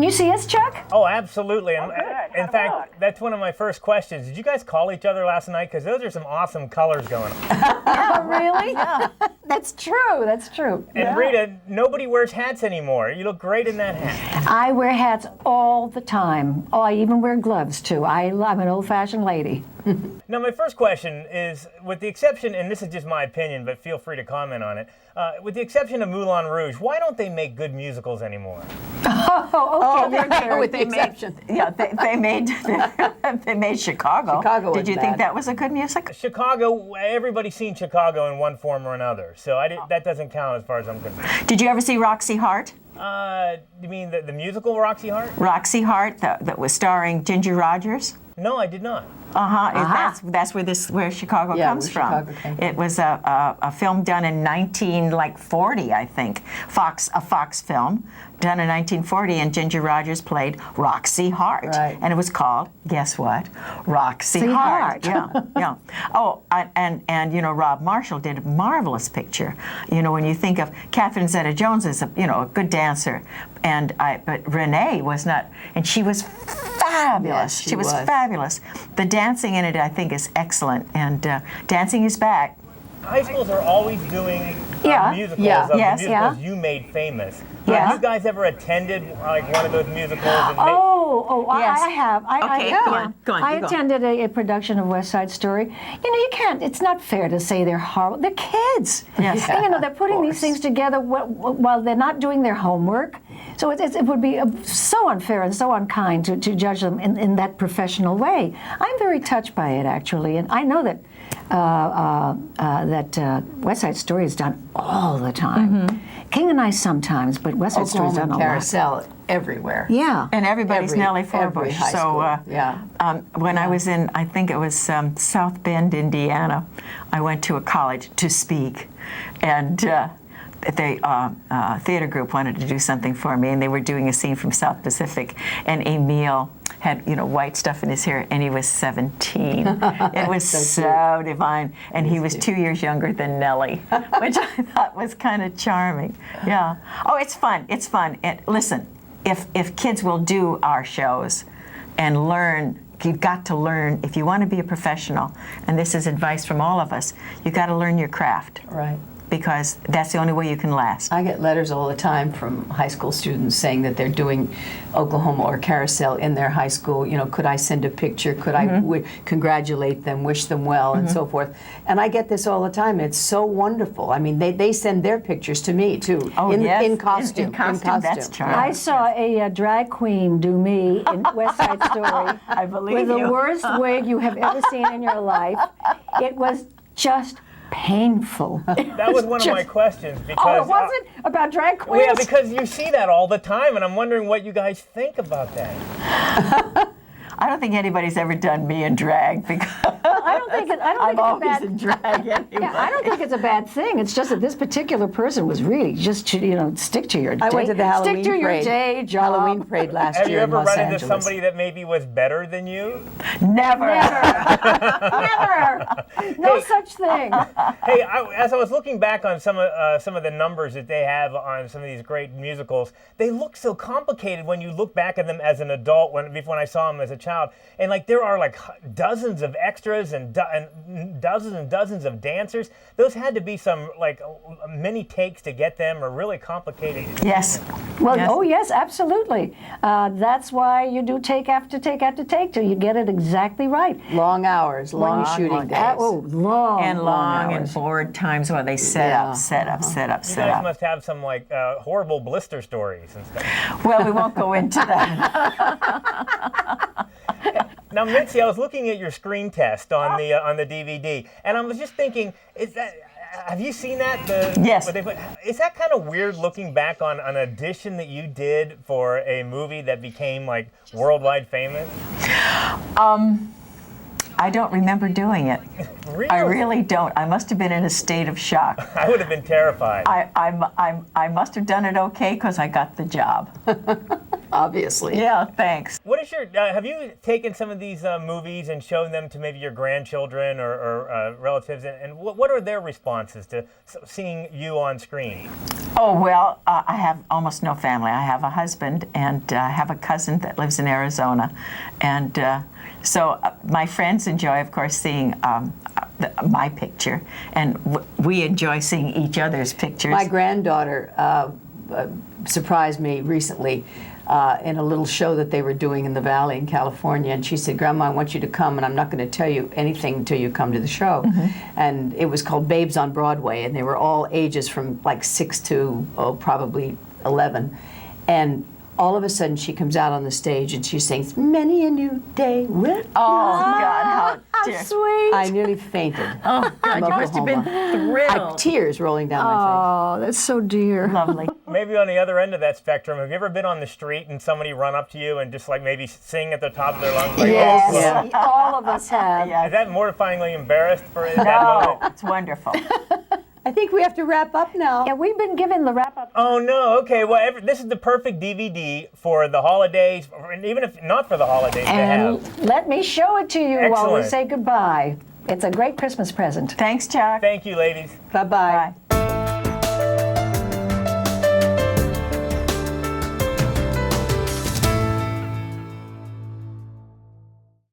you see us, Chuck? Oh, absolutely. And, good. in fact, that's one of my first questions. Did you guys call each other last night? Because those are some awesome colors going on. Oh, really? Yeah. That's true. That's true. And Rita, nobody wears hats anymore. You look great in that hat. I wear hats all the time. Oh, I even wear gloves, too. I'm an old-fashioned lady. Now, my first question is, with the exception, and this is just my opinion, but feel free to comment on it, with the exception of Moulin Rouge, why don't they make good musicals anymore? Oh, okay. With the exception. Yeah, they made they made Chicago. Did you think that was a good musical? Chicago, everybody's seen Chicago in one form or another, so that doesn't count as far as I'm concerned. Did you ever see Roxy Hart? You mean the musical Roxy Hart? Roxy Hart, that was starring Ginger Rodgers. No, I did not. That's where Chicago comes from. It was a film done in 1940, I think. A Fox film done in 1940, and Ginger Rodgers played Roxy Hart, and it was called, guess what? Roxy Hart. Yeah. Oh, and you know, Rob Marshall did a marvelous picture. You know, when you think of Catherine Zeta-Jones as a good dancer, but Renee was not, and she was fabulous. Yes, she was fabulous. The dancing in it, I think, is excellent, and dancing is back. High schools are always doing musicals of the musicals you made famous. Have you guys ever attended like one of those musicals? And Yes. I have. Go on. I attended a production of West Side Story. You know, you can't. It's not fair to say they're horrible. They're kids. Yes. And, you know, they're putting these things together while they're not doing their homework. So it would be so unfair and so unkind to judge them in that professional way. I'm very touched by it, actually, and I know that West Side Story is done all the time. King and I sometimes, but West Side Story is done a lot. Carousel everywhere. Yeah. And everybody's Nellie Forbush. high school. When I was in, I think it was South Bend, Indiana, I went to a college to speak, and the theater group wanted to do something for me, and they were doing a scene from South Pacific, and Emil had, white stuff in his hair, and he was 17. It was so divine, and he was 2 years younger than Nellie, which I thought was kind of charming. Yeah. Oh, it's fun. It's fun. Listen, if kids will do our shows and learn. You've got to learn, if you want to be a professional, and this is advice from all of us, you've got to learn your craft. Right. Because that's the only way you can last. I get letters all the time from high school students saying that they're doing Oklahoma or Carousel in their high school. You know, could I send a picture? Could I congratulate them, wish them well, and so forth? And I get this all the time. It's so wonderful. I mean, they send their pictures to me, too, in costume. In costume, that's charming. I saw a drag queen do me in West Side Story. I believe with the worst wig you have ever seen in your life. It was just painful. That was one of my questions. Because, it wasn't about drag queens? Yeah, because you see that all the time, and I'm wondering what you guys think about that. I don't think anybody's ever done me in drag because I don't think I'm it's always a bad in drag anyway. Yeah, I don't think it's a bad thing. It's just that this particular person was really just stick to your day. I went to the Halloween stick to your parade. day job. Halloween parade last Have year you in ever Los run Angeles. into somebody that maybe was better than you? Never. Never. No such thing. Hey, as I was looking back on some of the numbers that they have on some of these great musicals, they look so complicated when you look back at them as an adult. When I saw them as a child, and there are dozens of extras and dozens of dancers. Those had to be some many takes to get them, or really complicated. Yes. Well, Yes. oh yes, absolutely. That's why you do take after take after take till you get it exactly right. Long hours, long shooting days. Long And hours. board times while they set up. You guys must have some horrible blister stories and stuff. Well, we won't go into that. Now, Mitzi, I was looking at your screen test on the DVD, and I was just thinking, have you seen that? Yes. Is that kind of weird looking back on an audition that you did for a movie that became worldwide famous? I I don't remember doing it. Really? I really don't. I must have been in a state of shock. I would have been terrified. I must have done it okay because I got the job. Obviously. Yeah, thanks. What is your? Have you taken some of these movies and shown them to maybe your grandchildren or relatives? And what are their responses to seeing you on screen? Oh, well, I have almost no family. I have a husband and I have a cousin that lives in Arizona. And so my friends enjoy, of course, seeing my picture. And we enjoy seeing each other's pictures. My granddaughter surprised me recently in a little show that they were doing in the Valley in California, and she said, "Grandma, I want you to come, and I'm not going to tell you anything until you come to the show." And it was called Babes on Broadway, and they were all ages from like 6 to probably 11. And all of a sudden, she comes out on the stage and she sings "Many a New Day with." Oh, God, how Sweet. I nearly fainted. Oh, God, you must have been thrilled. Tears rolling down my Oh, that's so dear. Lovely. Maybe on the other end of that spectrum, have you ever been on the street and somebody run up to you and just like maybe sing at the top of their lungs? Like, Yes, "Oh, Yeah. all of us have. Is that mortifyingly embarrassed for that No, moment? it's wonderful. face. I think we have to wrap up now. Yeah, we've been given the wrap-up. Oh no! Okay, well, this is the perfect DVD for the holidays, and even if not for the holidays, to And have. let me show it to you while we Excellent. say goodbye. It's a great Christmas present. Thanks, Chuck. Thank you, ladies. Bye-bye. Bye.